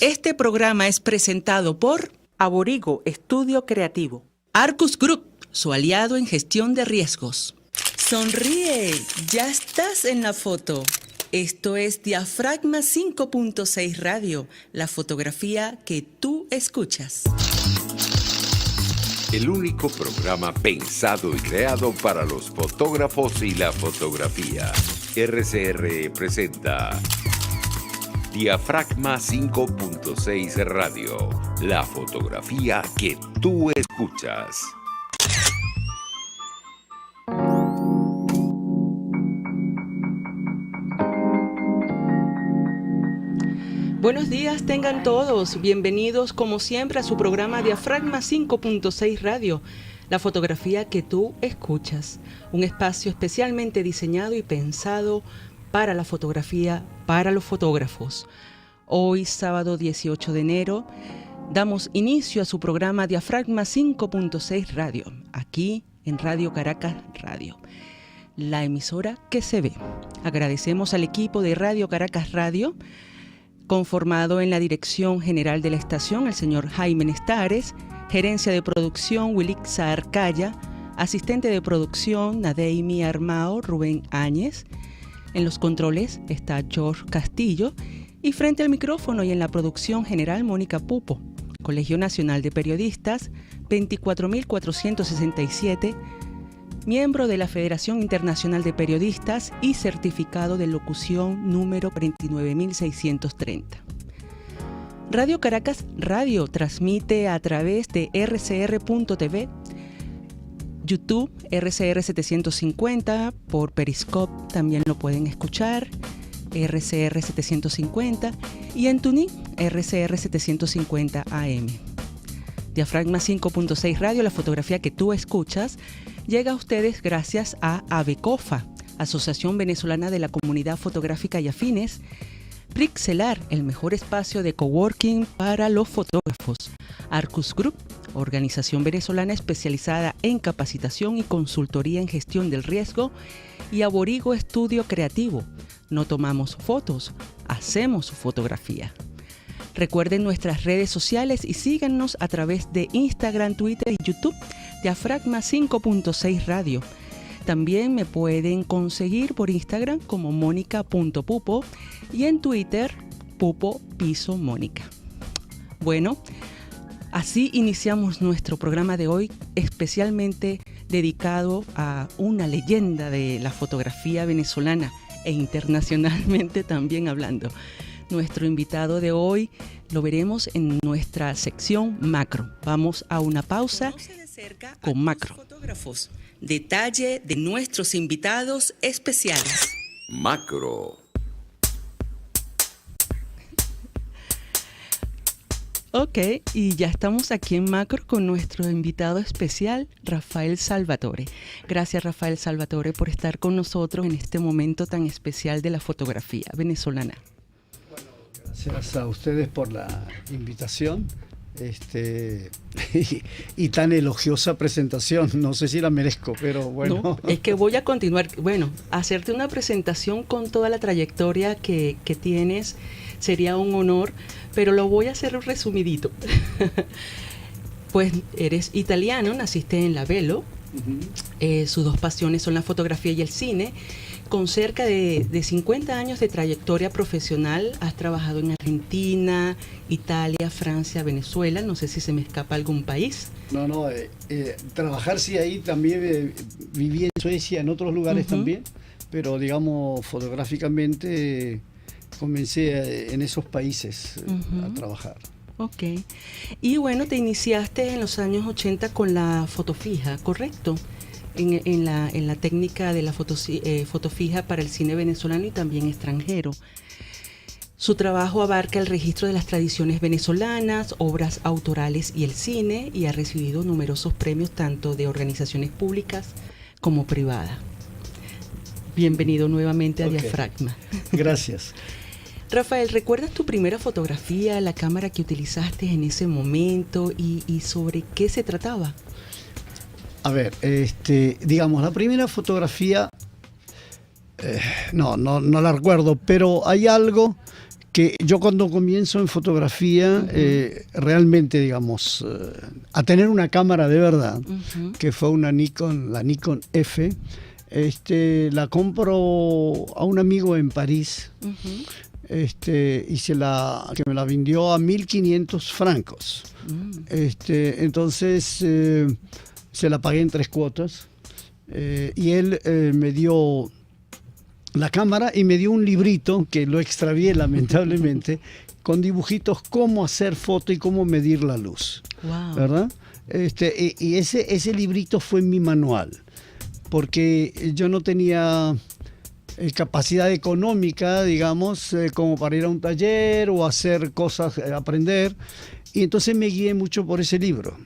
Este programa es presentado por Aborigo Estudio Creativo, Arcus Group, su aliado en gestión de riesgos. Sonríe, ya estás en la foto. Esto es Diafragma 5.6 Radio, la fotografía que tú escuchas. El único programa pensado y creado para los fotógrafos y la fotografía. RCR presenta Diafragma 5.6 Radio, la fotografía que tú escuchas. Buenos días tengan todos, bienvenidos como siempre a su programa Diafragma 5.6 Radio, la fotografía que tú escuchas, un espacio especialmente diseñado y pensado para la fotografía, para los fotógrafos. Hoy, sábado 18 de enero, damos inicio a su programa Diafragma 5.6 Radio, aquí en Radio Caracas Radio, la emisora que se ve. Agradecemos al equipo de Radio Caracas Radio, conformado en la dirección general de la estación, el señor Jaime Nestares, gerencia de producción, Wilixa Arcaya, asistente de producción, Nadeimi Armao, Rubén Áñez. En los controles está George Castillo y frente al micrófono y en la producción general, Mónica Pupo. Colegio Nacional de Periodistas, 24.467, miembro de la Federación Internacional de Periodistas y certificado de locución número 29.630. Radio Caracas Radio transmite a través de rcr.tv, YouTube RCR 750, por Periscope también lo pueden escuchar, RCR 750, y en TuneIn RCR 750 AM. Diafragma 5.6 Radio, la fotografía que tú escuchas, llega a ustedes gracias a AVECOFA, Asociación Venezolana de la Comunidad Fotográfica y Afines, Prixelar, el mejor espacio de coworking para los fotógrafos, Arcus Group, organización venezolana especializada en capacitación y consultoría en gestión del riesgo, y Aborigo Estudio Creativo. No tomamos fotos, hacemos fotografía. Recuerden nuestras redes sociales y síganos a través de Instagram, Twitter y YouTube, Diafragma 5.6 Radio. También me pueden conseguir por Instagram como mónica.pupo y en Twitter, pupo_mónica. Bueno, así iniciamos nuestro programa de hoy, especialmente dedicado a una leyenda de la fotografía venezolana e internacionalmente también hablando. Nuestro invitado de hoy lo veremos en nuestra sección Macro. Vamos a una pausa con Macro. Fotógrafos. Detalle de nuestros invitados especiales. Macro. Ok, y ya estamos aquí en Macro con nuestro invitado especial, Rafael Salvatore. Gracias, Rafael Salvatore, por estar con nosotros en este momento tan especial de la fotografía venezolana. Gracias a ustedes por la invitación y tan elogiosa presentación. No sé si la merezco, pero bueno. No, es que voy a continuar. Bueno, hacerte una presentación con toda la trayectoria que tienes sería un honor, pero lo voy a hacer resumidito. Pues eres italiano, naciste en Lavelo. Sus dos pasiones son la fotografía y el cine. Con cerca de 50 años de trayectoria profesional, has trabajado en Argentina, Italia, Francia, Venezuela. No sé si se me escapa algún país. No, trabajar sí ahí también. Viví en Suecia, en otros lugares también, pero digamos fotográficamente comencé en esos países a trabajar. Ok. Y bueno, te iniciaste en los años 80 con la foto fija, ¿correcto? En la técnica de la foto fija para el cine venezolano y también extranjero. Su trabajo abarca el registro de las tradiciones venezolanas, obras autorales y el cine, y ha recibido numerosos premios tanto de organizaciones públicas como privadas. Bienvenido nuevamente a Diafragma. Gracias. Rafael, ¿recuerdas tu primera fotografía, la cámara que utilizaste en ese momento y sobre qué se trataba? A ver, digamos, la primera fotografía, no la recuerdo, pero hay algo que yo cuando comienzo en fotografía, realmente, digamos, a tener una cámara de verdad, que fue una Nikon, la Nikon F, la compro a un amigo en París, y que me la vendió a 1.500 francos. Entonces se la pagué en 3 cuotas, y él me dio la cámara y me dio un librito que lo extravié lamentablemente, con dibujitos cómo hacer foto y cómo medir la luz. Wow. ¿Verdad? Y ese librito fue mi manual, porque yo no tenía capacidad económica, digamos, como para ir a un taller o hacer cosas, aprender, y entonces me guié mucho por ese libro.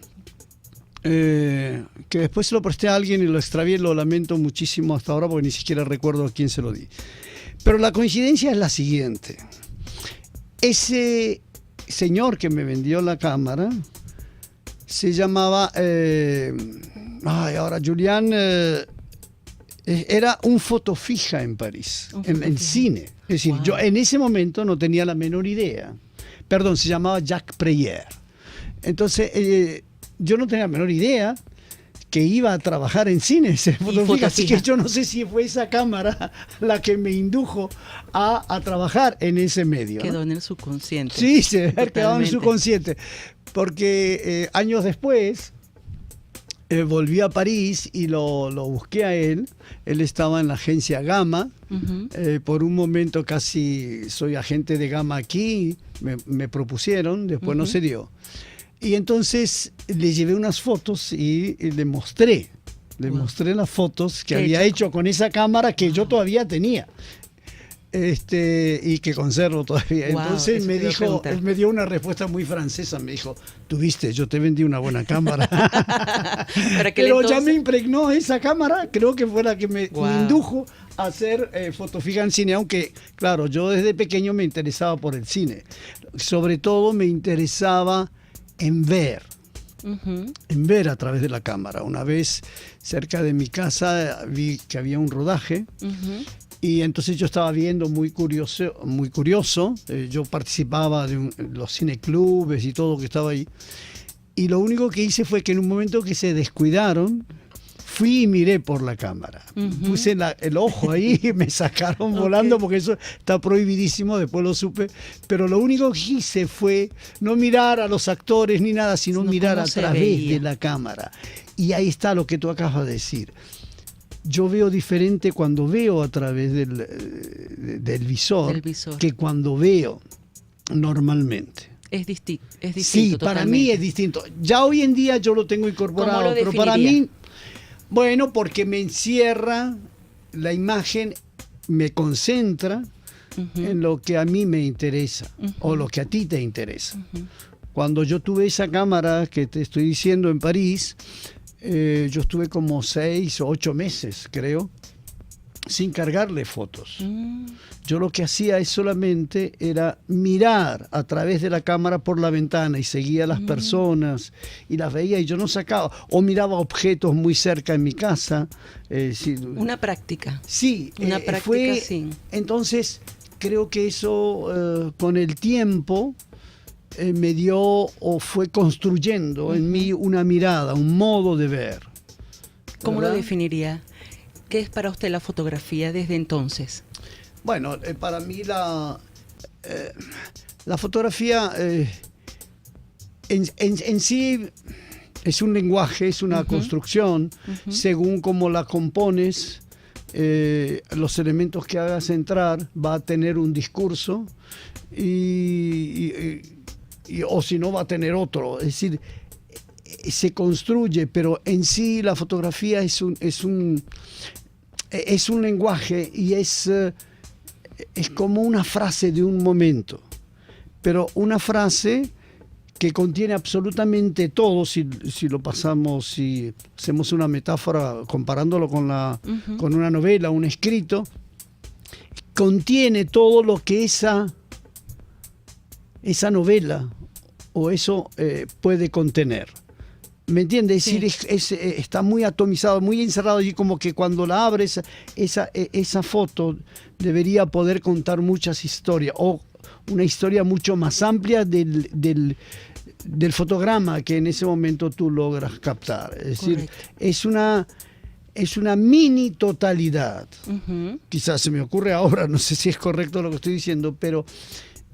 Que después se lo presté a alguien y lo extravié, lo lamento muchísimo hasta ahora porque ni siquiera recuerdo a quién se lo di. Pero la coincidencia es la siguiente. Ese señor que me vendió la cámara se llamaba, ahora Julián, era un fotofija en París, en cine. Es decir, yo en ese momento no tenía la menor idea. Perdón, se llamaba Jacques Preyer. Entonces, yo no tenía la menor idea que iba a trabajar en cine, así que yo no sé si fue esa cámara la que me indujo a trabajar en ese medio. Quedó en el subconsciente. Sí, se debe haber quedado en el subconsciente, porque años después volví a París y lo busqué a él. Él estaba en la agencia Gamma. Por un momento casi soy agente de Gamma aquí, me propusieron, después no se dio. Y entonces le llevé unas fotos y le mostré las fotos que había hecho con esa cámara que yo todavía tenía. Y que conservo todavía. Entonces me dijo, él me dio una respuesta muy francesa, me dijo, tuviste, yo te vendí una buena cámara. Pero ya me impregnó esa cámara, creo que fue la que me indujo a hacer fotofija en cine, aunque claro, yo desde pequeño me interesaba por el cine. Sobre todo me interesaba en ver a través de la cámara. Una vez cerca de mi casa vi que había un rodaje, y entonces yo estaba viendo muy curioso. Yo participaba de los cineclubes y todo que estaba ahí, y lo único que hice fue que en un momento que se descuidaron, fui y miré por la cámara. Puse el ojo ahí y me sacaron volando, porque eso está prohibidísimo, después lo supe. Pero lo único que hice fue no mirar a los actores ni nada, sino mirar a través de la cámara. Y ahí está lo que tú acabas de decir. Yo veo diferente cuando veo a través del visor que cuando veo normalmente. Es distinto. Sí, totalmente. Para mí es distinto. Ya hoy en día yo lo tengo incorporado, ¿Cómo lo pero para mí... Bueno, porque me encierra la imagen, me concentra en lo que a mí me interesa o lo que a ti te interesa. Cuando yo tuve esa cámara que te estoy diciendo en París, yo estuve como 6 o 8 meses, creo, sin cargarle fotos. Yo lo que hacía solamente era mirar a través de la cámara por la ventana y seguía a las personas y las veía, y yo no sacaba, o miraba objetos muy cerca en mi casa. Una práctica. Sí. Una práctica, sí. Entonces, creo que eso con el tiempo me dio o fue construyendo en mí una mirada, un modo de ver. ¿Cómo lo definiría? ¿Qué es para usted la fotografía desde entonces? Bueno, para mí la fotografía en sí es un lenguaje, es una construcción, según cómo la compones, los elementos que hagas entrar, va a tener un discurso o si no va a tener otro. Es decir, se construye, pero en sí la fotografía es un lenguaje y es como una frase de un momento, pero una frase que contiene absolutamente todo. Si lo pasamos, si hacemos una metáfora comparándolo con una novela, un escrito, contiene todo lo que esa novela o eso puede contener. ¿Me entiendes? Es decir, está muy atomizado, muy encerrado allí, como que cuando la abres, esa foto debería poder contar muchas historias, o una historia mucho más amplia del fotograma que en ese momento tú logras captar. Es decir, es una mini totalidad. Quizás se me ocurre ahora, no sé si es correcto lo que estoy diciendo, pero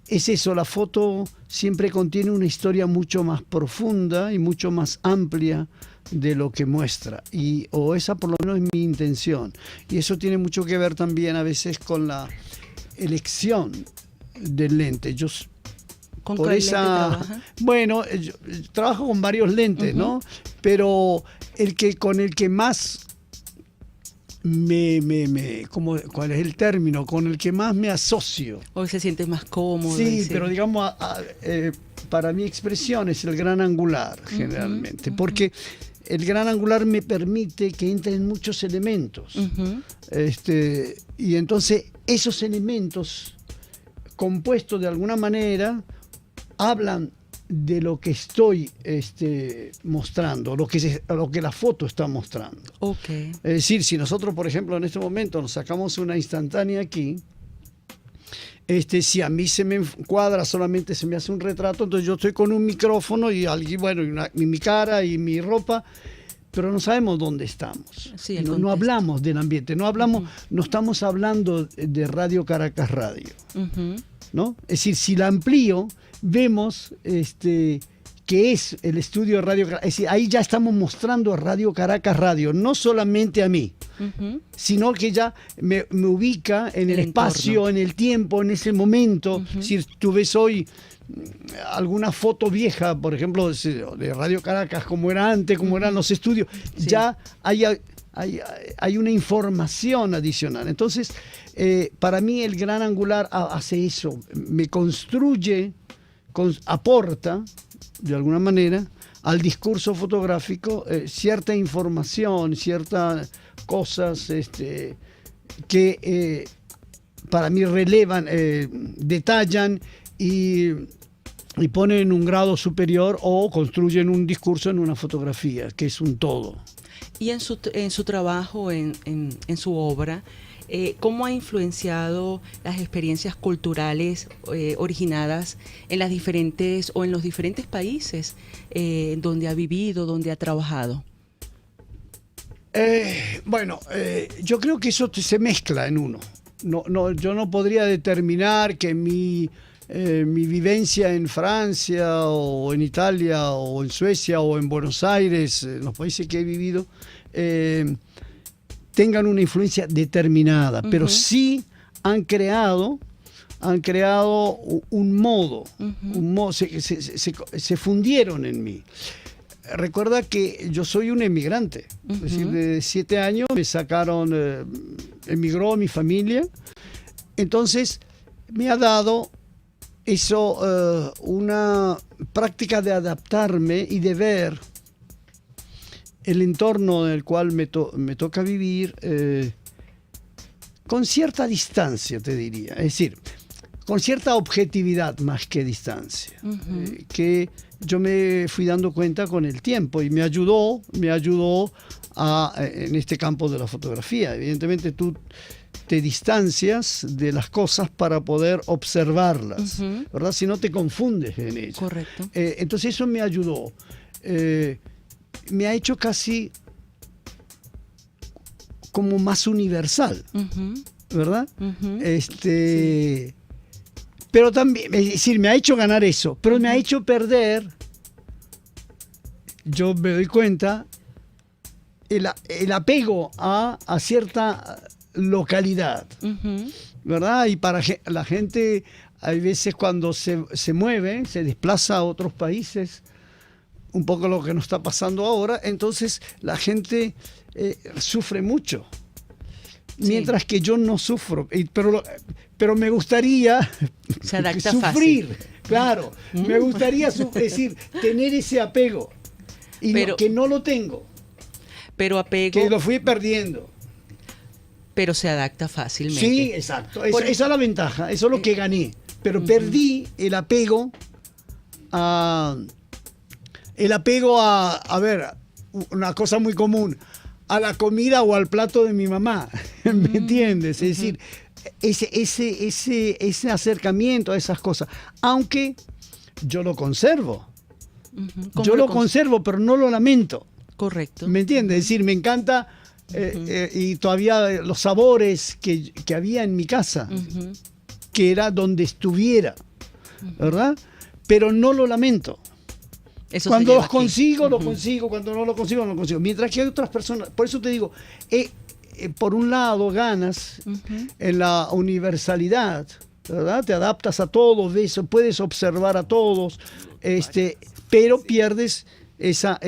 es eso, la foto siempre contiene una historia mucho más profunda y mucho más amplia de lo que muestra, o esa por lo menos es mi intención, y eso tiene mucho que ver también a veces con la elección del lente. Yo ¿Con cuál lente trabaja? Bueno, yo trabajo con varios lentes, ¿no? Pero con el que más ¿cuál es el término? Con el que más me asocio. Hoy se siente más cómodo. Sí, pero digamos, para mi expresión es el gran angular, generalmente, porque el gran angular me permite que entren muchos elementos. Y entonces esos elementos compuestos de alguna manera hablan de lo que estoy mostrando, lo que la foto está mostrando. Okay. Es decir, si nosotros, por ejemplo, en este momento nos sacamos una instantánea aquí, si a mí se me cuadra, solamente se me hace un retrato, entonces yo estoy con un micrófono y mi cara y mi ropa, pero no sabemos dónde estamos. Sí, no hablamos del ambiente, no estamos hablando de Radio Caracas Radio. ¿No? Es decir, si la amplío, vemos que es el estudio de Radio Caracas. Es decir, ahí ya estamos mostrando a Radio Caracas Radio, no solamente a mí, sino que ya me ubica en el espacio, entorno, en el tiempo, en ese momento. Si tú ves hoy alguna foto vieja, por ejemplo, de Radio Caracas, como era antes, como eran los estudios, ya hay una información adicional. Entonces, para mí el gran angular hace eso, me construye, aporta de alguna manera al discurso fotográfico cierta información, ciertas cosas que para mí relevan, detallan y ponen en un grado superior o construyen un discurso en una fotografía, que es un todo. Y en su trabajo, en su obra, ¿cómo ha influenciado las experiencias culturales originadas en los diferentes países donde ha vivido, donde ha trabajado? Yo creo que eso se mezcla en uno. Yo no podría determinar que mi vivencia en Francia o en Italia o en Suecia o en Buenos Aires, en los países que he vivido, tengan una influencia determinada, pero sí han creado un modo, se fundieron en mí. Recuerda que yo soy un emigrante, es decir, de 7 años me sacaron, emigró mi familia, entonces me ha dado eso, una práctica de adaptarme y de ver el entorno en el cual me toca vivir con cierta distancia, te diría, es decir, con cierta objetividad más que distancia, que yo me fui dando cuenta con el tiempo y me ayudó en este campo de la fotografía. Evidentemente tú te distancias de las cosas para poder observarlas, ¿verdad? Si no te confundes en ellas. Correcto. Entonces eso me ayudó. Me ha hecho casi como más universal, ¿verdad? Sí. Pero también, es decir, me ha hecho ganar eso, pero me ha hecho perder, yo me doy cuenta, el apego a cierta localidad, ¿verdad? Y para la gente, hay veces cuando se mueve, se desplaza a otros países, un poco lo que nos está pasando ahora, entonces la gente sufre mucho, mientras que yo no sufro, pero me gustaría sufrir, fácil. Claro, me gustaría tener ese apego, y que no lo tengo, pero apego, que lo fui perdiendo. Pero se adapta fácilmente. Sí, exacto, esa es la ventaja, eso es lo que gané, pero perdí el apego a ver, una cosa muy común, a la comida o al plato de mi mamá, ¿me entiendes? Es decir, ese acercamiento a esas cosas, aunque yo lo conservo. Yo lo conservo, pero no lo lamento. Correcto. ¿Me entiendes? Es decir, me encanta y todavía los sabores que había en mi casa, que era donde estuviera, ¿verdad? Pero no lo lamento. Eso cuando los consigo, lo consigo. Cuando no lo consigo, no lo consigo. Mientras que hay otras personas, por eso te digo, por un lado ganas en la universalidad, ¿verdad? Te adaptas a todos, puedes observar a todos, pero pierdes esa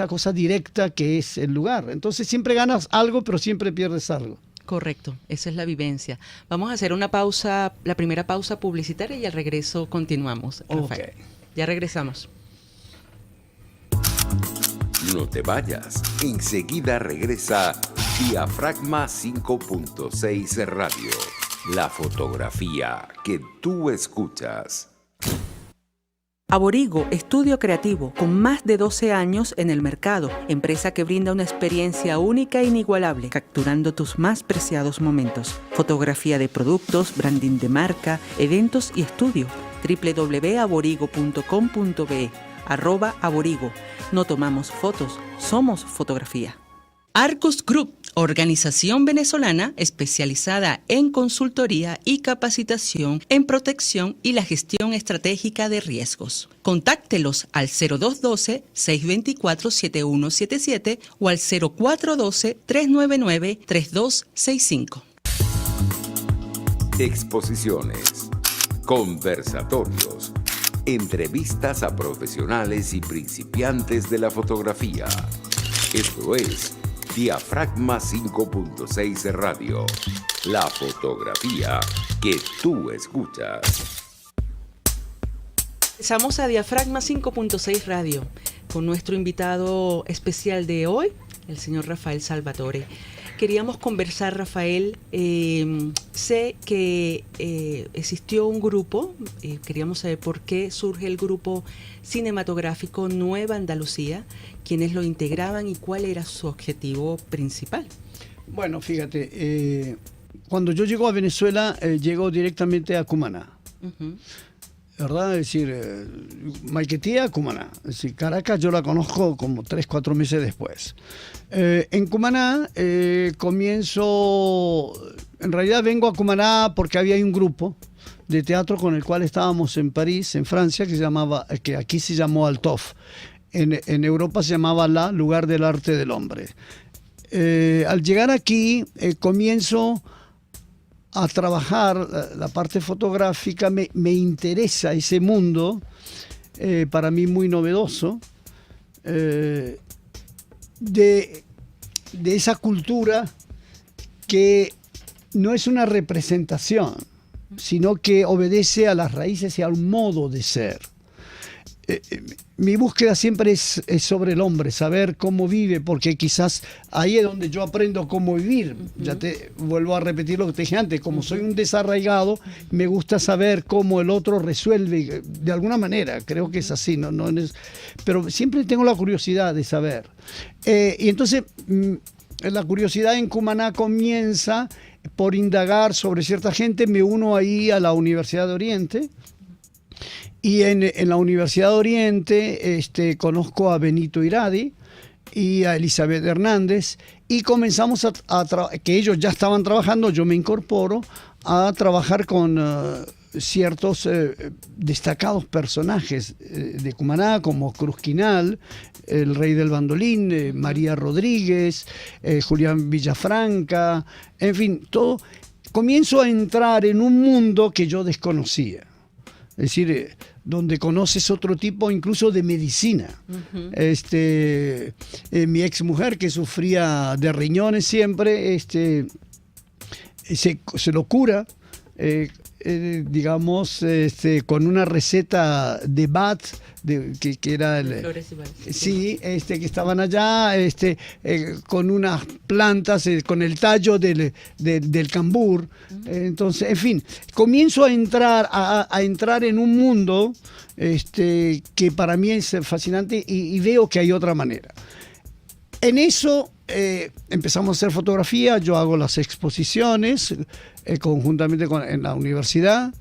cosa directa que es el lugar. Entonces siempre ganas algo, pero siempre pierdes algo. Correcto, esa es la vivencia. Vamos a hacer una pausa, la primera pausa publicitaria, y al regreso continuamos, Rafael. Okay. Ya regresamos. No te vayas, enseguida regresa Diafragma 5.6 Radio, la fotografía que tú escuchas. Aborigo, estudio creativo, con más de 12 años en el mercado, empresa que brinda una experiencia única e inigualable, capturando tus más preciados momentos. Fotografía de productos, branding de marca, eventos y estudio. www.aborigo.com.be @aborigo. No tomamos fotos, somos fotografía. Arcus Group, organización venezolana especializada en consultoría y capacitación en protección y la gestión estratégica de riesgos. Contáctelos al 0212-624-7177 o al 0412-399-3265. Exposiciones, conversatorios, entrevistas a profesionales y principiantes de la fotografía. Esto es Diafragma 5.6 Radio, la fotografía que tú escuchas. Empezamos a Diafragma 5.6 Radio con nuestro invitado especial de hoy, el señor Rafael Salvatore. Queríamos conversar, Rafael, sé que existió un grupo, queríamos saber por qué surge el grupo cinematográfico Nueva Andalucía, quiénes lo integraban y cuál era su objetivo principal. Bueno, fíjate, cuando yo llego a Venezuela, llego directamente a Cumaná. ¿Verdad? Es decir, Maiquetía, Cumaná. Es decir, Caracas yo la conozco como 3-4 meses después. En Cumaná comienzo, en realidad vengo a Cumaná porque había un grupo de teatro con el cual estábamos en París, en Francia, que aquí se llamó Altof. En Europa se llamaba La Lugar del Arte del Hombre. Al llegar aquí comienzo a trabajar la parte fotográfica, me interesa ese mundo, para mí muy novedoso, de esa cultura que no es una representación, sino que obedece a las raíces y a un modo de ser. Mi búsqueda siempre es sobre el hombre, saber cómo vive, porque quizás ahí es donde yo aprendo cómo vivir. Ya te vuelvo a repetir lo que te dije antes, como soy un desarraigado, me gusta saber cómo el otro resuelve, de alguna manera, creo que es así, pero siempre tengo la curiosidad de saber. Y entonces la curiosidad en Cumaná comienza por indagar sobre cierta gente, me uno ahí a la Universidad de Oriente. Y en la Universidad de Oriente conozco a Benito Iradi y a Elizabeth Hernández y comenzamos que ellos ya estaban trabajando, yo me incorporo a trabajar con ciertos destacados personajes de Cumaná, como Cruzquinal, el rey del bandolín, María Rodríguez, Julián Villafranca, en fin, todo. Comienzo a entrar en un mundo que yo desconocía. Es decir, donde conoces otro tipo incluso de medicina. Mi ex mujer, que sufría de riñones siempre, se lo cura, digamos, con una receta de Bach, que era Flores y Bach. Sí, que estaban allá, con unas plantas, con el tallo del cambur. Entonces, en fin, comienzo a entrar en un mundo que para mí es fascinante y veo que hay otra manera. En eso empezamos a hacer fotografía, yo hago las exposiciones conjuntamente en la universidad.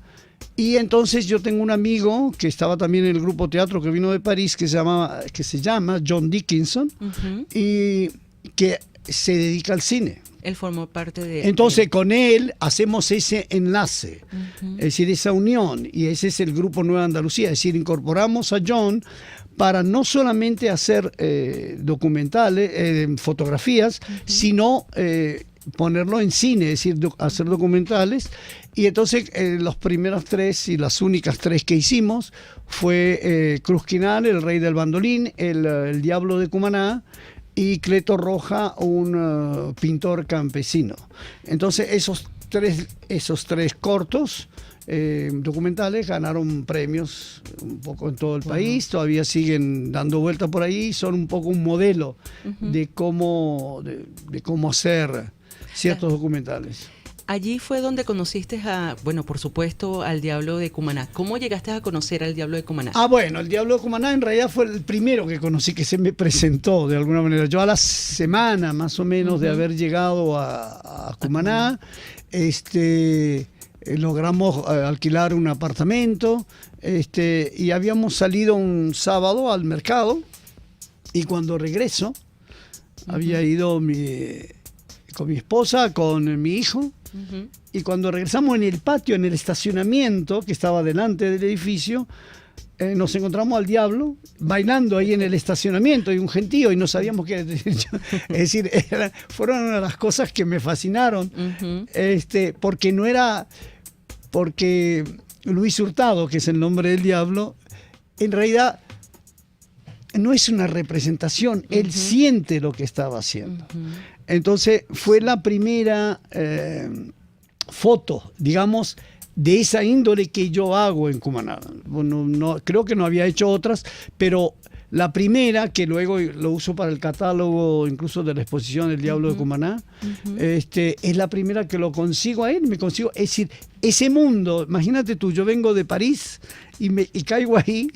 Y entonces yo tengo un amigo que estaba también en el grupo teatro que vino de París, que se llama John Dickinson, y que se dedica al cine. Él formó parte de... Entonces con él hacemos ese enlace, es decir, esa unión, y ese es el grupo Nueva Andalucía, es decir, incorporamos a John para no solamente hacer documentales, fotografías, sino ponerlo en cine, es decir, hacer documentales. Y entonces los primeros 3 y las únicas 3 que hicimos fue Cruzquinal, el rey del bandolín, el diablo de Cumaná, y Cleto Roja, un pintor campesino. Entonces esos tres cortos documentales ganaron premios un poco en todo el país, todavía siguen dando vueltas por ahí, son un poco un modelo de cómo hacer ciertos documentales. Allí fue donde conociste por supuesto, al Diablo de Cumaná. ¿Cómo llegaste a conocer al Diablo de Cumaná? Bueno, el Diablo de Cumaná en realidad fue el primero que conocí, que se me presentó de alguna manera. Yo a la semana más o menos de haber llegado a Cumaná, logramos alquilar un apartamento, y habíamos salido un sábado al mercado, y cuando regreso, había ido con mi esposa, con mi hijo, y cuando regresamos en el patio, en el estacionamiento que estaba delante del edificio, nos encontramos al Diablo bailando ahí en el estacionamiento, y un gentío, y no sabíamos qué decir. Es decir, fueron una de las cosas que me fascinaron, porque Luis Hurtado, que es el nombre del Diablo, en realidad no es una representación, él siente lo que estaba haciendo. Entonces fue la primera foto, digamos, de esa índole que yo hago en Cumaná. Bueno, creo que no había hecho otras, pero la primera, que luego lo uso para el catálogo incluso de la exposición El Diablo de Cumaná, es la primera que lo consigo a él, es decir, ese mundo, imagínate tú, yo vengo de París y caigo ahí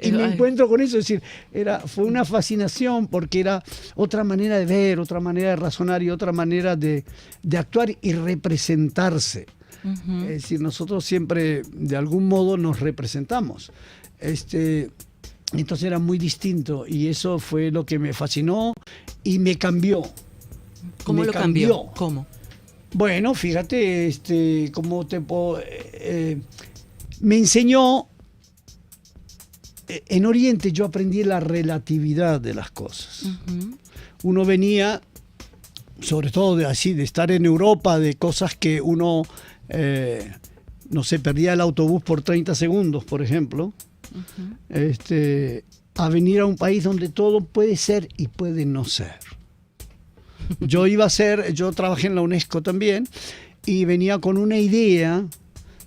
y me encuentro con eso, es decir, fue una fascinación porque era otra manera de ver, otra manera de razonar y otra manera de actuar y representarse. Es decir, nosotros siempre de algún modo nos representamos. Entonces era muy distinto y eso fue lo que me fascinó y me cambió. ¿Cómo lo cambió? ¿Cómo? Bueno, fíjate, cómo te puedo... me enseñó... En Oriente yo aprendí la relatividad de las cosas. Uno venía, sobre todo de estar en Europa, de cosas que uno, no sé, perdía el autobús por 30 segundos, por ejemplo, a venir a un país donde todo puede ser y puede no ser. Yo trabajé en la UNESCO también y venía con una idea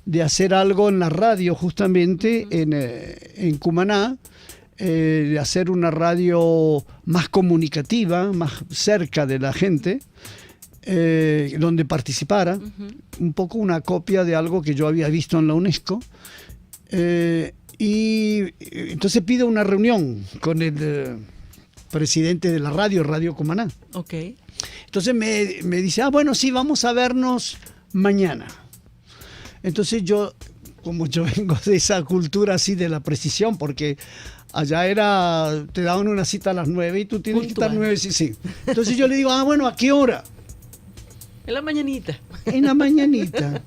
de hacer algo en la radio justamente en Cumaná, de hacer una radio más comunicativa, más cerca de la gente, donde participara, un poco una copia de algo que yo había visto en la UNESCO. Y entonces pido una reunión con el presidente de la Radio Cumaná. Okay. Entonces me dice, bueno, sí, vamos a vernos mañana. Entonces como yo vengo de esa cultura así de la precisión, porque allá te daban una cita a las 9 y tú tienes que estar 9, sí. Entonces yo le digo, bueno, ¿a qué hora? En la mañanita. En la mañanita.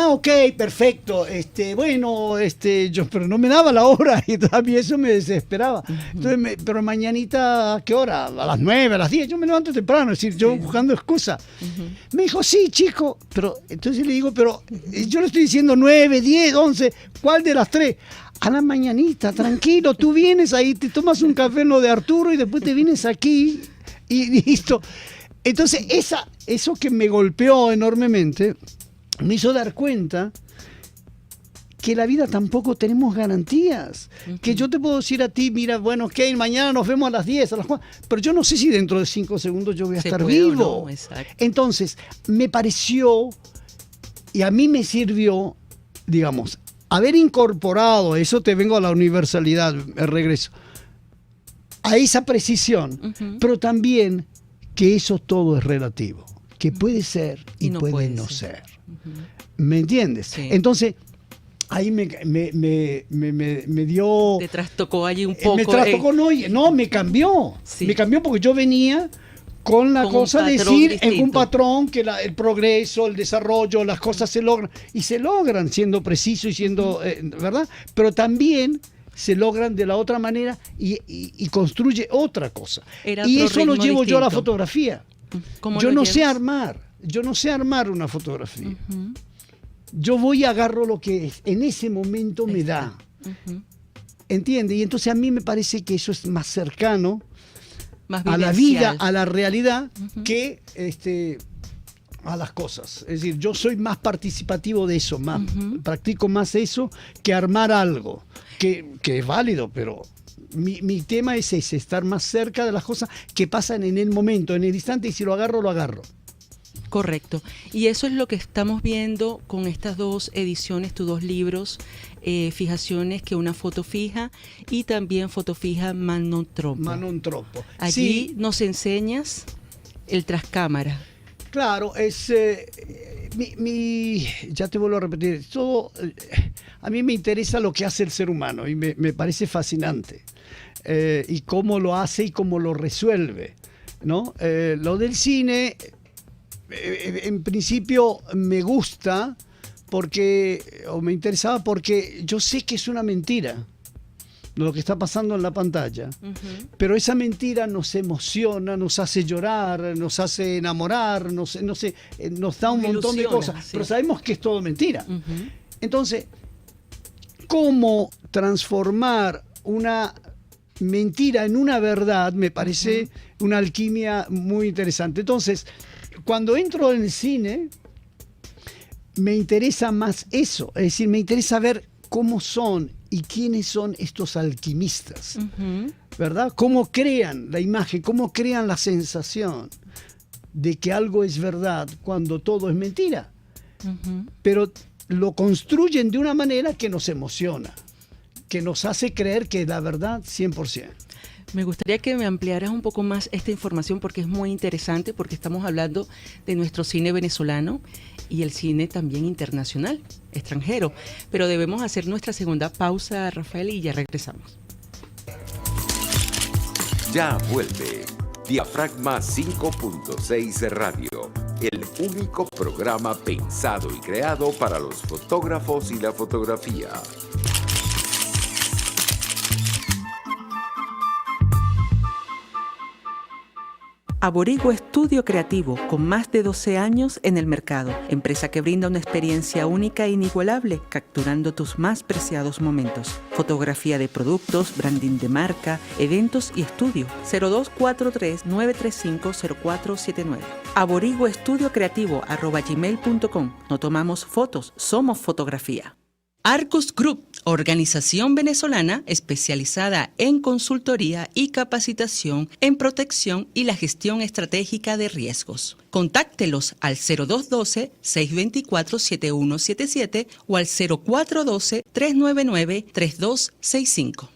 Ok, perfecto. Pero no me daba la hora y todavía eso me desesperaba. Entonces, pero mañanita, ¿a qué hora? A las 9, a las 10. Yo me levanto temprano, es decir, yo buscando excusa. Me dijo, sí, chico. Pero entonces le digo, pero yo le estoy diciendo 9, 10, 11. ¿Cuál de las 3? A la mañanita, tranquilo. Tú vienes ahí, te tomas un café en lo de Arturo y después te vienes aquí y listo. Entonces, eso que me golpeó enormemente me hizo dar cuenta que la vida tampoco tenemos garantías. Que yo te puedo decir a ti, mira, bueno, ok, mañana nos vemos a las 10, a las 4, pero yo no sé si dentro de 5 segundos yo voy a estar vivo. No, exacto. Entonces, me pareció, y a mí me sirvió, digamos, haber incorporado, eso te vengo a la universalidad, el regreso, a esa precisión, pero también que eso todo es relativo, que puede ser y no puede no ser. ¿Me entiendes? Sí. Entonces, ahí me dio... Te trastocó allí un poco. Me trastocó, no, me cambió. Sí. Me cambió porque yo venía con la cosa de decir distinto. En un patrón que el progreso, el desarrollo, las cosas se logran. Y se logran siendo preciso y siendo, ¿verdad? Pero también se logran de la otra manera y construye otra cosa. Y eso lo llevo yo a la fotografía. Yo no sé armar. Yo no sé armar una fotografía. Yo voy y agarro lo que en ese momento me da. ¿Entiendes? Y entonces a mí me parece que eso es más cercano a la vida, a la realidad, que a las cosas. Es decir, yo soy más participativo de eso, más practico más eso que armar algo, que es válido, pero mi tema es ese, estar más cerca de las cosas que pasan en el momento, en el instante, y si lo agarro, lo agarro. Correcto. Y eso es lo que estamos viendo con estas dos ediciones, tus dos libros, fijaciones, que una foto fija y también foto fija Manontropo. Manontropo. Allí sí. Nos enseñas el trascámara. Claro, es ya te vuelvo a repetir, todo, a mí me interesa lo que hace el ser humano y me parece fascinante, y cómo lo hace y cómo lo resuelve, ¿no? Lo del cine, en principio me gusta o me interesaba porque yo sé que es una mentira lo que está pasando en la pantalla, pero esa mentira nos emociona, nos hace llorar, nos hace enamorar, nos da un montón de cosas, sí. Pero sabemos que es todo mentira. Entonces, ¿cómo transformar una mentira en una verdad? Me parece una alquimia muy interesante. Entonces, cuando entro en el cine, me interesa más eso, es decir, me interesa ver cómo son y quiénes son estos alquimistas, ¿verdad? Cómo crean la imagen, cómo crean la sensación de que algo es verdad cuando todo es mentira. Pero lo construyen de una manera que nos emociona, que nos hace creer que es la verdad 100%. Me gustaría que me ampliaras un poco más esta información porque es muy interesante, porque estamos hablando de nuestro cine venezolano y el cine también internacional, extranjero. Pero debemos hacer nuestra segunda pausa, Rafael, y ya regresamos. Ya vuelve Diafragma 5.6 Radio, el único programa pensado y creado para los fotógrafos y la fotografía. Aborigo Estudio Creativo, con más de 12 años en el mercado. Empresa que brinda una experiencia única e inigualable, capturando tus más preciados momentos. Fotografía de productos, branding de marca, eventos y estudio. 0243-935-0479. aborigoestudiocreativo@gmail.com. No tomamos fotos, somos fotografía. Arcus Group, organización venezolana especializada en consultoría y capacitación en protección y la gestión estratégica de riesgos. Contáctelos al 0212-624-7177 o al 0412-399-3265.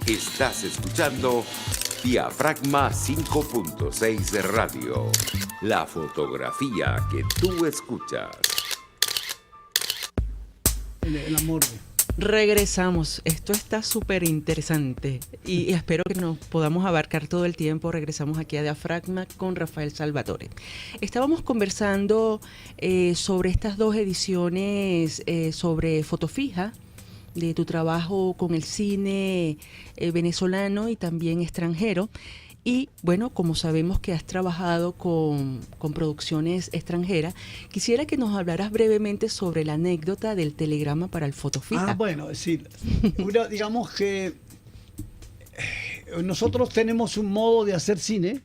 Estás escuchando Diafragma 5.6 Radio, la fotografía que tú escuchas. El amor. Regresamos. Esto está súper interesante y espero que nos podamos abarcar todo el tiempo. Regresamos aquí a Diafragma con Rafael Salvatore. Estábamos conversando sobre estas dos ediciones sobre foto fija, de tu trabajo con el cine venezolano y también extranjero. Y bueno, como sabemos que has trabajado con producciones extranjeras, quisiera que nos hablaras brevemente sobre la anécdota del telegrama para el foto fija. Bueno, sí, digamos que nosotros tenemos un modo de hacer cine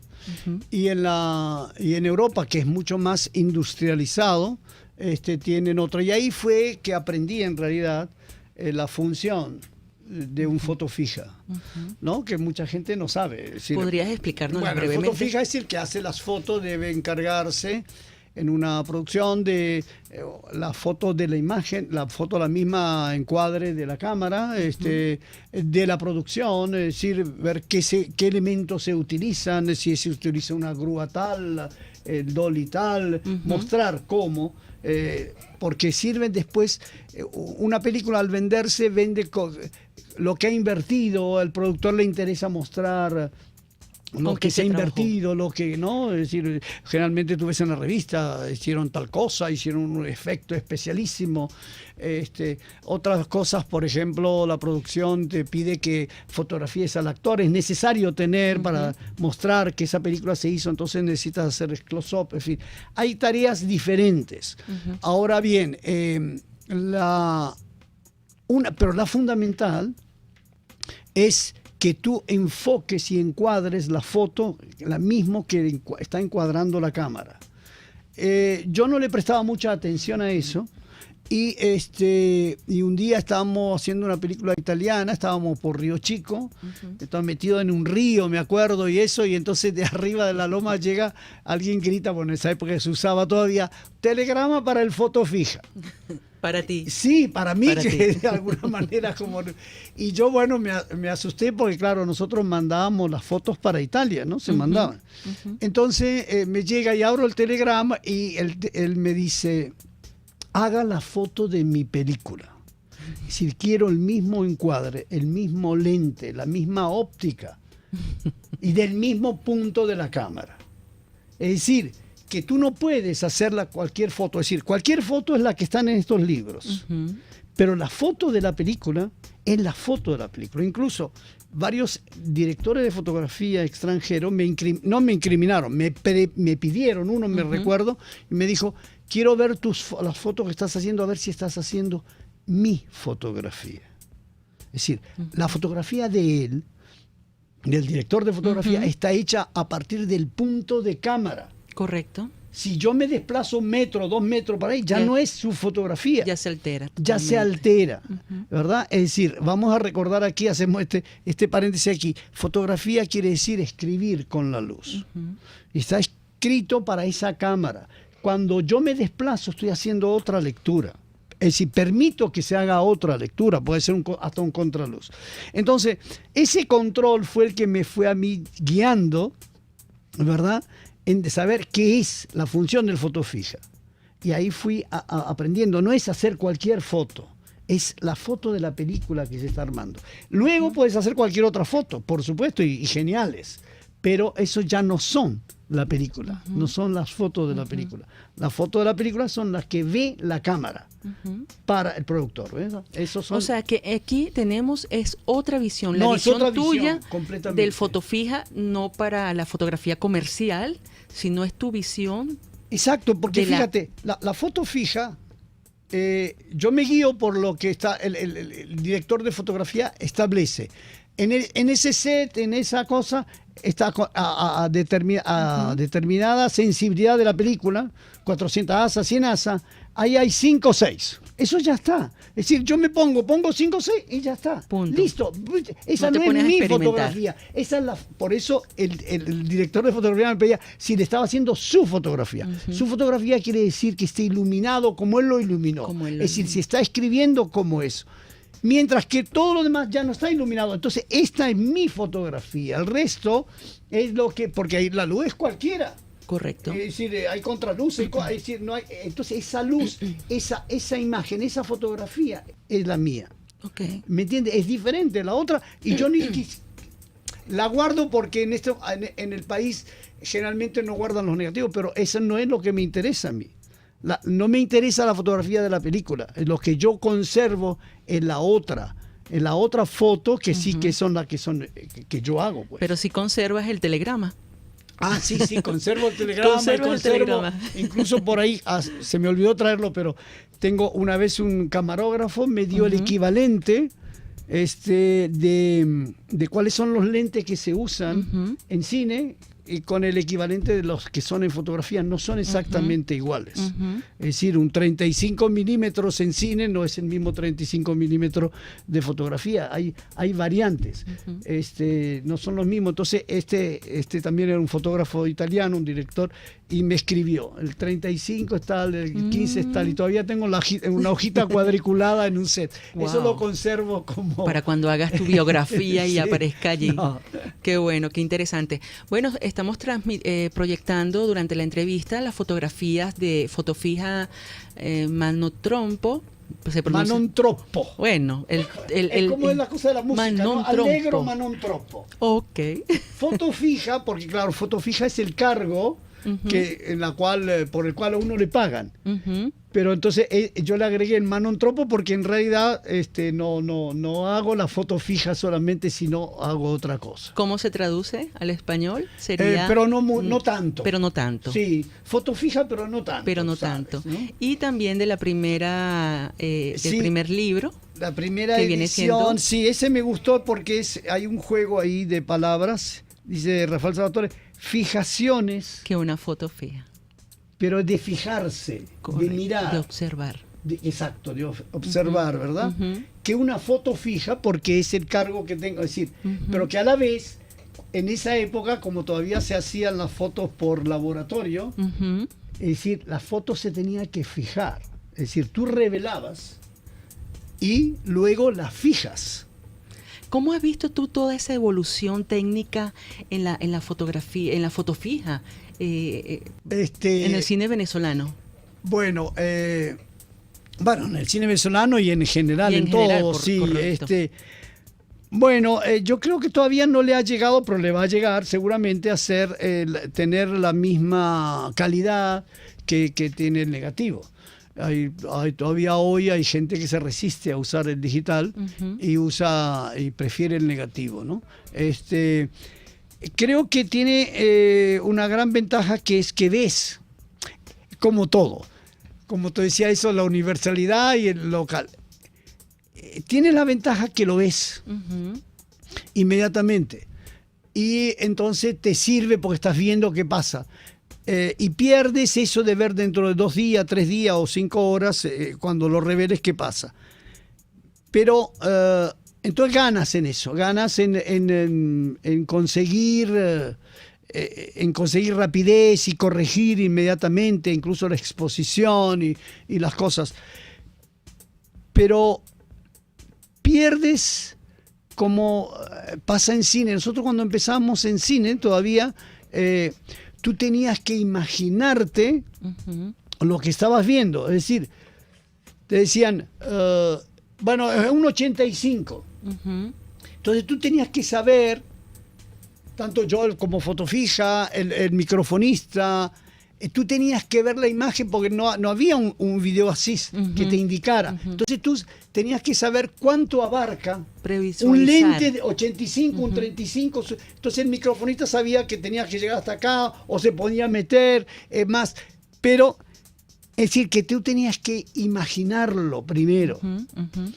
y en Europa, que es mucho más industrializado, tienen otro. Y ahí fue que aprendí en realidad la función de un foto fija, ¿no? Que mucha gente no sabe. Es decir, ¿podrías explicarnos brevemente? El foto fija es el que hace las fotos, debe encargarse en una producción de la foto de la imagen, la foto la misma encuadre de la cámara, de la producción, es decir, ver qué elementos se utilizan, si se utiliza una grúa tal, el dolly tal, mostrar cómo, porque sirven después, una película al venderse vende lo que ha invertido, al productor le interesa mostrar lo que se ha invertido, lo que no, es decir, generalmente tú ves en la revista, hicieron tal cosa, hicieron un efecto especialísimo. Otras cosas, por ejemplo, la producción te pide que fotografíes al actor, es necesario tener para mostrar que esa película se hizo, entonces necesitas hacer close-up, en fin, hay tareas diferentes. Ahora bien, pero la fundamental es que tú enfoques y encuadres la foto, la mismo que está encuadrando la cámara. Yo no le prestaba mucha atención a eso, y un día estábamos haciendo una película italiana, estábamos por Río Chico, estaba metido en un río, me acuerdo, y entonces de arriba de la loma llega, alguien grita, bueno, en esa época se usaba todavía, telegrama para el foto fija. Para ti. Sí, para mí, que de alguna manera como... Y yo, bueno, me asusté porque, claro, nosotros mandábamos las fotos para Italia, ¿no? Se mandaban. Entonces me llega y abro el telegrama y él me dice, haga la foto de mi película. Es decir, quiero el mismo encuadre, el mismo lente, la misma óptica y del mismo punto de la cámara. Es decir, que tú no puedes hacerla cualquier foto, es decir, cualquier foto es la que están en estos libros, pero la foto de la película es la foto de la película. Incluso varios directores de fotografía extranjeros no me incriminaron, me pidieron, uno me recuerdo, y me dijo, quiero ver las fotos que estás haciendo, a ver si estás haciendo mi fotografía. Es decir, la fotografía de él, del director de fotografía, está hecha a partir del punto de cámara. Correcto. Si yo me desplazo 1 metro, 2 metros para ahí, ya no es su fotografía. Ya se altera. Ya se altera, ¿verdad? Es decir, vamos a recordar aquí, hacemos este paréntesis aquí. Fotografía quiere decir escribir con la luz. Está escrito para esa cámara. Cuando yo me desplazo, estoy haciendo otra lectura. Es decir, permito que se haga otra lectura, puede ser hasta un contraluz. Entonces, ese control fue el que me fue a mí guiando, ¿verdad?, en saber qué es la función del foto fija. Y ahí fui aprendiendo. No es hacer cualquier foto, es la foto de la película que se está armando. Luego puedes hacer cualquier otra foto, por supuesto, y geniales, pero eso ya no son la película, no son las fotos de la película. Las fotos de la película son las que ve la cámara para el productor. Esos son... O sea que aquí tenemos otra visión, No, la visión otra tuya visión, del foto fija, no para la fotografía comercial, sino es tu visión. Exacto, porque fíjate, la foto fija, yo me guío por lo que está el director de fotografía establece. En ese set, en esa cosa, está a determinada sensibilidad de la película, 400 ASA, 100 ASA, ahí hay 5 o 6. Eso ya está. Es decir, yo pongo 5 o 6 y ya está. Punto. Listo. Esa no es mi fotografía. Esa es por eso el director de fotografía me pedía si le estaba haciendo su fotografía. Su fotografía quiere decir que esté iluminado como él lo iluminó. Es decir, si está escribiendo como eso. Mientras que todo lo demás ya no está iluminado. Entonces, esta es mi fotografía. El resto es lo que... Porque ahí la luz es cualquiera. Correcto. Es decir, hay contraluz. Es decir, no hay, entonces, esa luz, esa imagen, esa fotografía es la mía. Okay. ¿Me entiendes? Es diferente de la otra. Y yo la guardo porque en el país generalmente no guardan los negativos. Pero eso no es lo que me interesa a mí. No me interesa la fotografía de la película. Lo que yo conservo es la otra foto que sí que son las que yo hago. Pues. Pero si conservas el telegrama. Ah, sí, conservo el telegrama. Incluso por ahí, se me olvidó traerlo, pero tengo una vez un camarógrafo, me dio el equivalente de cuáles son los lentes que se usan en cine, y con el equivalente de los que son en fotografía no son exactamente iguales. Es decir, un 35 milímetros en cine no es el mismo 35 milímetros de fotografía. Hay variantes. No son los mismos. Entonces, este también era un fotógrafo italiano, un director, y me escribió, el 35 es tal, el 15 es tal, y todavía tengo una hojita cuadriculada en un set. Wow. Eso lo conservo como... Para cuando hagas tu biografía y Sí. aparezca allí. No. Qué bueno, qué interesante. Bueno, estamos proyectando durante la entrevista las fotografías de fotofija Manon Trompo. Se pronuncia... Manon Troppo. Bueno, Es como es la cosa de la música, Manon ¿no? Allegro Trompo. Manon Troppo. Ok. Foto fija, porque claro, foto fija es el cargo por el cual a uno le pagan. Ujú. Pero entonces yo le agregué el Manon Troppo porque en realidad no hago la foto fija solamente, sino hago otra cosa. ¿Cómo se traduce al español? Sería... Pero no tanto. Pero no tanto. Sí, foto fija, pero no tanto. Pero no ¿sabes? tanto. ¿No? Y también de la primera, del Sí. primer libro. La primera que viene edición, siendo... sí, ese me gustó porque hay un juego ahí de palabras, dice Rafael Salvatore, fijaciones, Que una foto fija. pero de fijarse, Correcto, de mirar. de observar. Exacto, de observar, ¿verdad? Ujú. Que una foto fija, porque es el cargo que tengo, es decir, Ujú. pero que a la vez, en esa época, como todavía se hacían las fotos por laboratorio, Ujú. es decir, la foto se tenía que fijar. Es decir, tú revelabas y luego la fijas. ¿Cómo has visto tú toda esa evolución técnica en la fotografía, en la foto fija, en el cine venezolano? Bueno, en el cine venezolano y en general, Y en en general, todo, sí. correcto. Bueno, yo creo que todavía no le ha llegado, pero le va a llegar seguramente a tener la misma calidad que tiene el negativo. Todavía hoy hay gente que se resiste a usar el digital Ujú. y prefiere el negativo, ¿no? Creo que tiene una gran ventaja, que es que ves, como todo. Como te decía, eso, la universalidad y el local. Tiene la ventaja que lo ves Ujú. inmediatamente. Y entonces te sirve porque estás viendo qué pasa. Y pierdes eso de ver dentro de 2 días, 3 días o 5 horas, cuando lo reveles qué pasa. Pero entonces ganas en eso, ganas en conseguir rapidez y corregir inmediatamente, incluso la exposición y las cosas. Pero pierdes, como pasa en cine. Nosotros cuando empezamos en cine todavía, tú tenías que imaginarte Ujú. lo que estabas viendo. Es decir, te decían, bueno, es un 85. Ujú. Entonces tú tenías que saber, tanto yo como fotofija, el microfonista, tú tenías que ver la imagen porque no había un video así que te indicara. Entonces tú tenías que saber cuánto abarca Previsualizar. un lente de 85, un 35. Entonces el microfonista sabía que tenía que llegar hasta acá o se podía meter más. Pero, es decir, que tú tenías que imaginarlo primero. Ujú, ujú,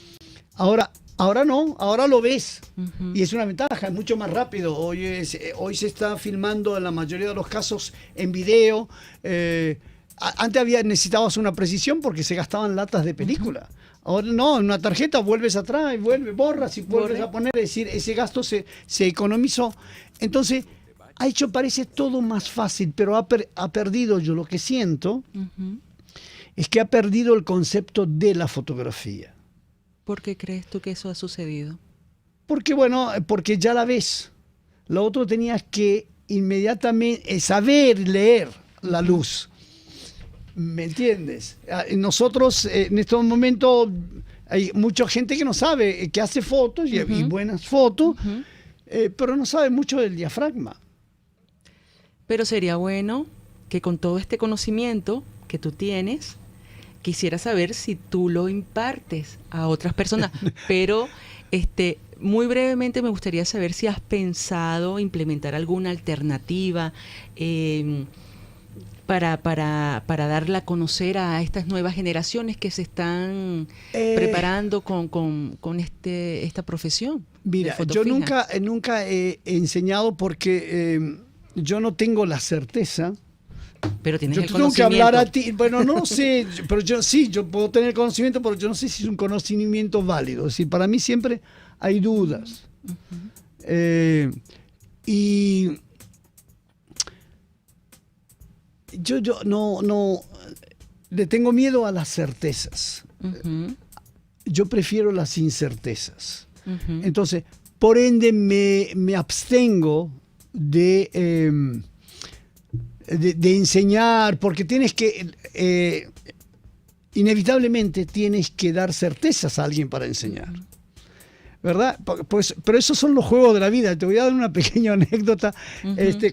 Ahora no, ahora lo ves. ujú. Y es una ventaja, es mucho más rápido. Hoy se está filmando en la mayoría de los casos en video. Antes necesitabas una precisión porque se gastaban latas de película. Ahora no, en una tarjeta vuelves atrás y borras y vuelves a poner. Es decir, ese gasto se economizó. Entonces, parece todo más fácil, pero ha perdido, yo lo que siento, Ujú. es que ha perdido el concepto de la fotografía. ¿Por qué crees tú que eso ha sucedido? Porque ya la ves. Lo otro tenías que inmediatamente saber leer la luz. ¿Me entiendes? Nosotros en estos momentos hay mucha gente que no sabe, que hace fotos y buenas fotos, pero no sabe mucho del diafragma. Pero sería bueno que con todo este conocimiento que tú tienes, quisiera saber si tú lo impartes a otras personas. Pero muy brevemente me gustaría saber si has pensado implementar alguna alternativa para darla a conocer a estas nuevas generaciones que se están preparando con esta profesión. Mira, de yo fotofija. nunca he enseñado porque yo no tengo la certeza. Pero tienes Yo el tengo que conocimiento. hablar a ti. Bueno, no lo sé, pero yo puedo tener conocimiento, pero yo no sé si es un conocimiento válido. Es decir, para mí siempre hay dudas. Y yo no le tengo miedo a las certezas. Ujú, Yo prefiero las incertezas. ujú. Entonces, por ende, me abstengo de enseñar, porque tienes que, inevitablemente, tienes que dar certezas a alguien para enseñar. ¿Verdad? Pues, pero esos son los juegos de la vida. Te voy a dar una pequeña anécdota.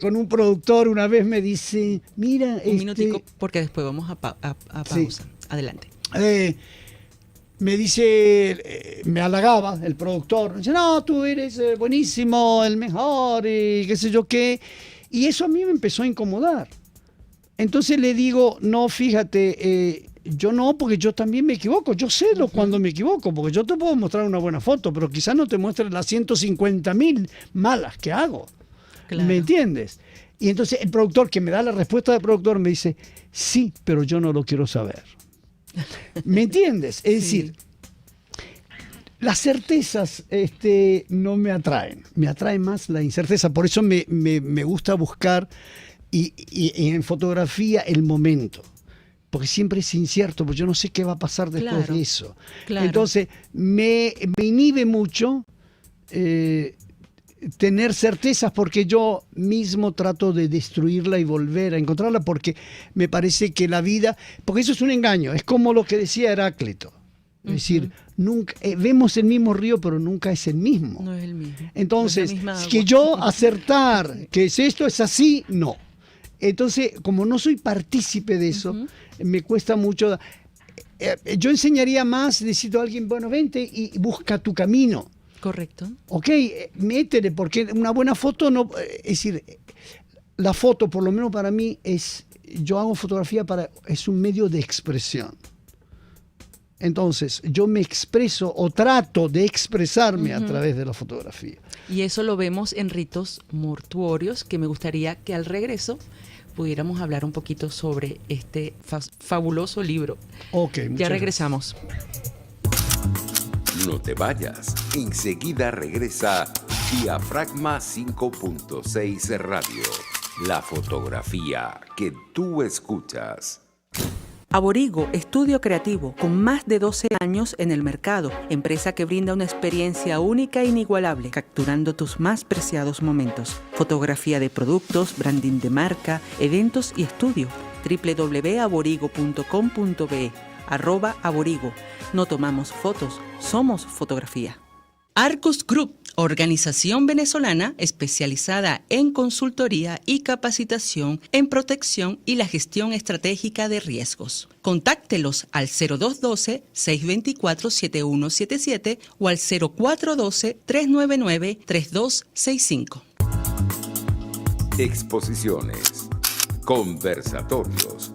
Con un productor una vez me dice, mira, Un minutico, porque después vamos a pausa. Adelante. me dice, me halagaba el productor, me dice, no, tú eres buenísimo, el mejor, y qué sé yo qué. Y eso a mí me empezó a incomodar. Entonces le digo, no, fíjate, yo no, porque yo también me equivoco. Yo sé cuando me equivoco, porque yo te puedo mostrar una buena foto, pero quizás no te muestre las 150.000 malas que hago. Claro. ¿Me entiendes? Y entonces el productor, que me da la respuesta del productor, me dice, sí, pero yo no lo quiero saber. ¿Me entiendes? Es decir, las certezas no me atraen. Me atrae más la incerteza. Por eso me gusta buscar y en fotografía el momento. Porque siempre es incierto, porque yo no sé qué va a pasar después de eso. Claro. Entonces, me inhibe mucho tener certezas, porque yo mismo trato de destruirla y volver a encontrarla, porque me parece que la vida, porque eso es un engaño, es como lo que decía Heráclito. Es decir, nunca vemos el mismo río, pero nunca es el mismo. No es el mismo. Entonces, No es la misma que agua. yo acertar que esto es así, no. Entonces, como no soy partícipe de eso, me cuesta mucho. Yo enseñaría más, decirle a alguien, bueno, vente y busca tu camino. Correcto. Ok, métele, porque una buena foto no. Es decir, la foto, por lo menos para mí, yo hago fotografía es un medio de expresión. Entonces, yo me expreso o trato de expresarme a través de la fotografía. Y eso lo vemos en ritos mortuorios, que me gustaría que al regreso pudiéramos hablar un poquito sobre este fabuloso libro. Ok, muchas Ya regresamos. No te vayas. Enseguida regresa Diafragma 5.6 Radio. La fotografía que tú escuchas. Aborigo, estudio creativo, con más de 12 años en el mercado, empresa que brinda una experiencia única e inigualable, capturando tus más preciados momentos. Fotografía de productos, branding de marca, eventos y estudio. www.aborigo.com.be @aborigo. No tomamos fotos, somos fotografía. Arcus Group, organización venezolana especializada en consultoría y capacitación en protección y la gestión estratégica de riesgos. Contáctelos al 0212-624-7177 o al 0412-399-3265. Exposiciones, conversatorios,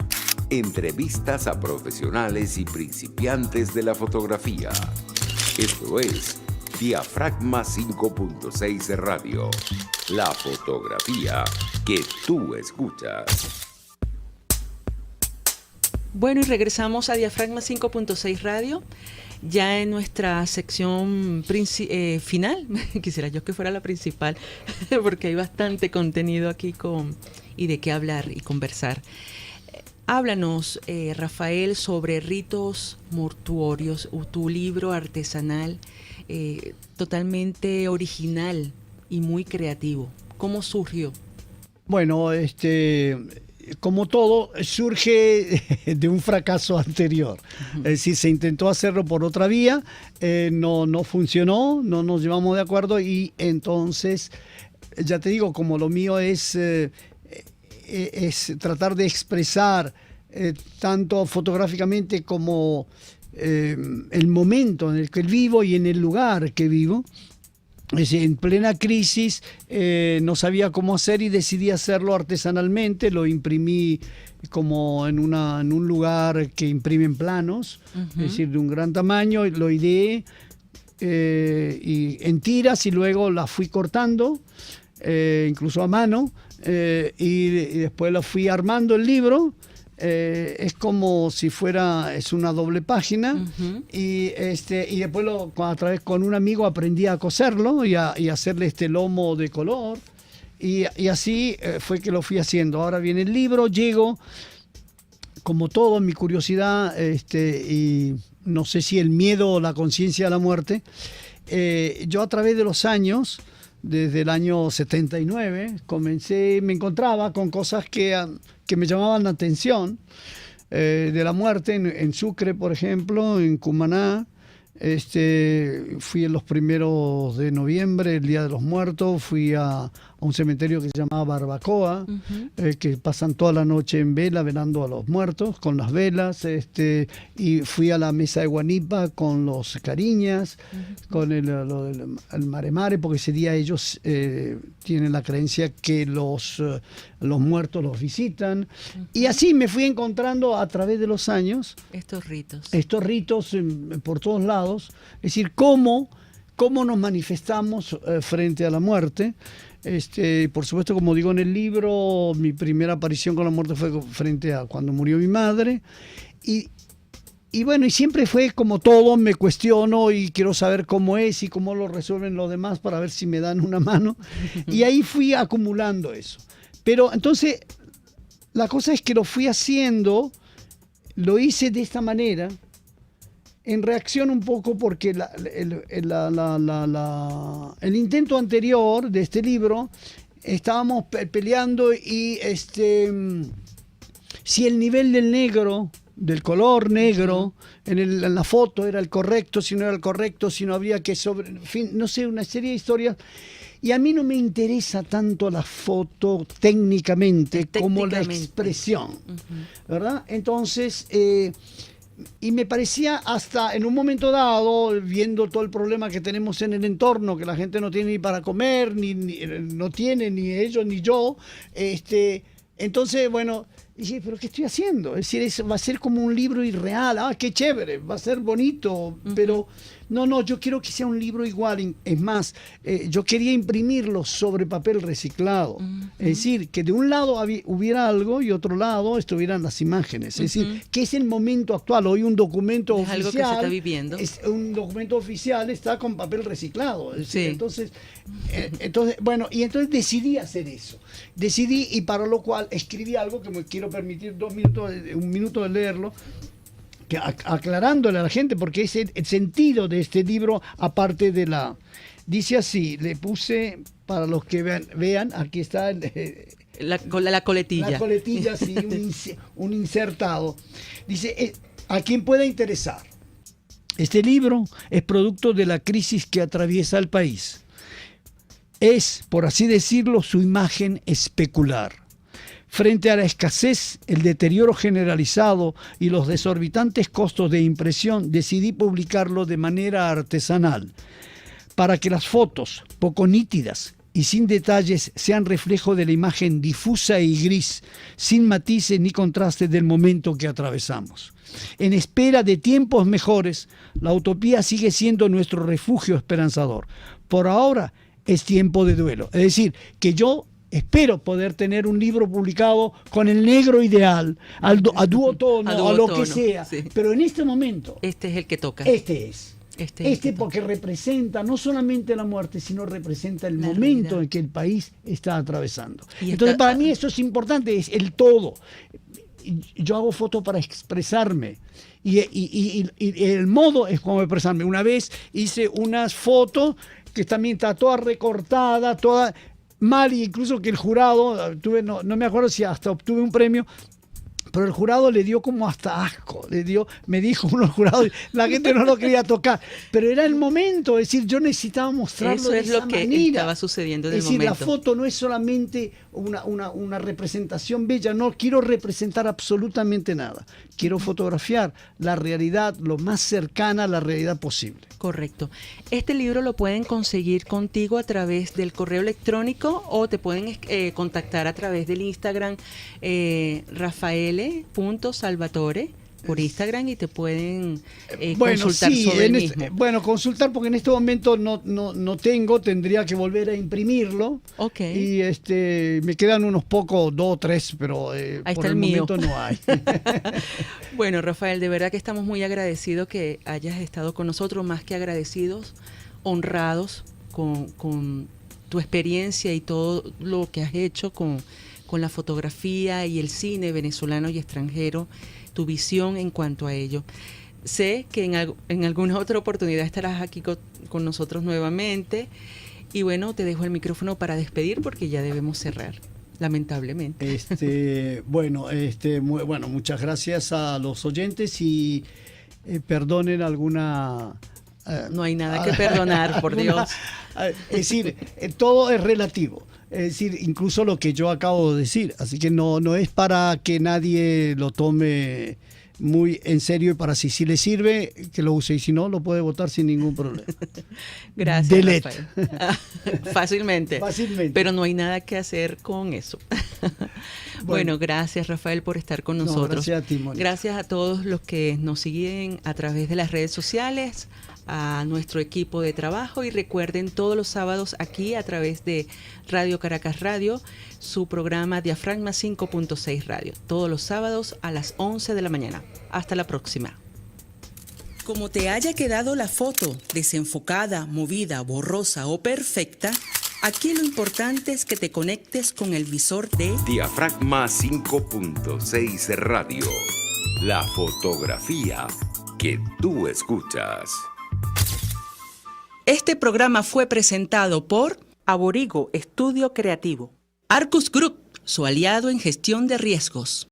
entrevistas a profesionales y principiantes de la fotografía. Esto es Diafragma 5.6 Radio. La fotografía que tú escuchas. Bueno, y regresamos a Diafragma 5.6 Radio, ya en nuestra sección final. Quisiera yo que fuera la principal, porque hay bastante contenido aquí y de qué hablar y conversar. Háblanos, Rafael, sobre ritos mortuorios, tu libro artesanal, totalmente original y muy creativo. ¿Cómo surgió? Bueno, como todo, surge de un fracaso anterior. Es decir, se intentó hacerlo por otra vía, no funcionó, no nos llevamos de acuerdo, y entonces, ya te digo, como lo mío es tratar de expresar tanto fotográficamente como el momento en el que vivo y en el lugar que vivo. Es decir, en plena crisis no sabía cómo hacer y decidí hacerlo artesanalmente. Lo imprimí como en un lugar que imprimen planos, es decir, de un gran tamaño. Lo ideé y en tiras, y luego las fui cortando, incluso a mano, y después lo fui armando el libro. Es como si es una doble página, y después a través con un amigo aprendí a coserlo y a hacerle este lomo de color, Y así fue que lo fui haciendo. Ahora viene el libro, llego, como todo, mi curiosidad, y no sé si el miedo o la conciencia de la muerte. Yo a través de los años, desde el año 79, me encontraba con cosas que me llamaban la atención, de la muerte en Sucre, por ejemplo, en Cumaná. Fui en los 1 de noviembre, el Día de los Muertos, fui a un cementerio que se llamaba Barbacoa, que pasan toda la noche en vela velando a los muertos con las velas, y fui a la mesa de Guanipa con los cariñas, con el maremare, porque ese día ellos tienen la creencia que los muertos los visitan, y así me fui encontrando a través de los años estos ritos por todos lados, es decir, cómo nos manifestamos frente a la muerte. Por supuesto, como digo en el libro, mi primera aparición con la muerte fue frente a cuando murió mi madre, y bueno, y siempre fue como todo, me cuestiono y quiero saber cómo es y cómo lo resuelven los demás para ver si me dan una mano, y ahí fui acumulando eso. Pero entonces la cosa es que lo fui haciendo, lo hice de esta manera, en reacción un poco porque el intento anterior de este libro, estábamos peleando y si el nivel del negro, del color negro, en la foto era el correcto, si no era el correcto, si no habría que en fin, no sé, una serie de historias. Y a mí no me interesa tanto la foto técnicamente como la expresión, ¿verdad? Entonces, y me parecía hasta en un momento dado, viendo todo el problema que tenemos en el entorno, que la gente no tiene ni para comer, no tiene ni ellos ni yo, entonces, bueno, dije, ¿pero qué estoy haciendo? Es decir, va a ser como un libro irreal, qué chévere, va a ser bonito, pero no, yo quiero que sea un libro igual. Es más, yo quería imprimirlo sobre papel reciclado, es decir, que de un lado hubiera algo y otro lado estuvieran las imágenes, es decir, que es el momento actual. Hoy un documento es oficial, algo que se está viviendo. Un documento oficial está con papel reciclado, es decir, entonces, bueno, y entonces decidí hacer eso, y para lo cual escribí algo que me quiero permitir un minuto de leerlo, aclarándole a la gente, porque es el sentido de este libro, aparte de dice así, le puse, para los que vean, aquí está la coletilla. La coletilla, sí, un insertado. Dice, a quien pueda interesar, este libro es producto de la crisis que atraviesa el país. Es, por así decirlo, su imagen especular. Frente a la escasez, el deterioro generalizado y los desorbitantes costos de impresión, decidí publicarlo de manera artesanal, para que las fotos, poco nítidas y sin detalles, sean reflejo de la imagen difusa y gris, sin matices ni contrastes del momento que atravesamos. En espera de tiempos mejores, la utopía sigue siendo nuestro refugio esperanzador. Por ahora es tiempo de duelo. Es decir, que yo espero poder tener un libro publicado con el negro ideal, a duotono, a lo que sea. Sí. Pero en este momento, este es el que toca. Este porque representa no solamente la muerte, sino representa el momento en que el país está atravesando. Entonces, para mí eso es importante, es el todo. Yo hago fotos para expresarme. Y el modo es como expresarme. Una vez hice unas fotos que también está toda recortada, toda mal, incluso que el jurado, no me acuerdo si hasta obtuve un premio, pero el jurado le dio como hasta asco, me dijo uno del jurado, la gente no lo quería tocar, pero era el momento, es decir, yo necesitaba mostrarlo de esa manera. Eso es lo que estaba sucediendo en el momento. Es decir, la foto no es solamente una representación bella, no quiero representar absolutamente nada, quiero fotografiar la realidad lo más cercana a la realidad posible. Correcto. Este libro lo pueden conseguir contigo a través del correo electrónico o te pueden contactar a través del Instagram Rafaele.Salvatore por Instagram y te pueden consultar sobre el mismo. Consultar porque en este momento no tendría que volver a imprimirlo. Okay. Y me quedan unos pocos, 2 o 3, pero por el momento no hay. Bueno, Rafael, de verdad que estamos muy agradecidos que hayas estado con nosotros, más que agradecidos, honrados con tu experiencia y todo lo que has hecho con la fotografía y el cine venezolano y extranjero, tu visión en cuanto a ello. Sé que en alguna otra oportunidad estarás aquí con nosotros nuevamente. Y bueno, te dejo el micrófono para despedir porque ya debemos cerrar, lamentablemente. Bueno, muchas gracias a los oyentes y perdonen alguna... no hay nada que perdonar, por Dios. Es decir, todo es relativo. Es decir, incluso lo que yo acabo de decir. Así que no es para que nadie lo tome muy en serio, y para si le sirve, que lo use, y si no, lo puede votar sin ningún problema. Gracias, Delete. Rafael. Fácilmente. Pero no hay nada que hacer con eso. Bueno, gracias, Rafael, por estar con nosotros. Gracias a ti, Mónica. Gracias a todos los que nos siguen a través de las redes sociales, a nuestro equipo de trabajo, y recuerden todos los sábados aquí a través de Radio Caracas Radio, su programa Diafragma 5.6 Radio, todos los sábados a las 11 de la mañana. Hasta la próxima. Como te haya quedado la foto, desenfocada, movida, borrosa o perfecta, aquí lo importante es que te conectes con el visor de Diafragma 5.6 Radio. La fotografía que tú escuchas. Este programa fue presentado por Aborigo Estudio Creativo. Arcus Group, su aliado en gestión de riesgos.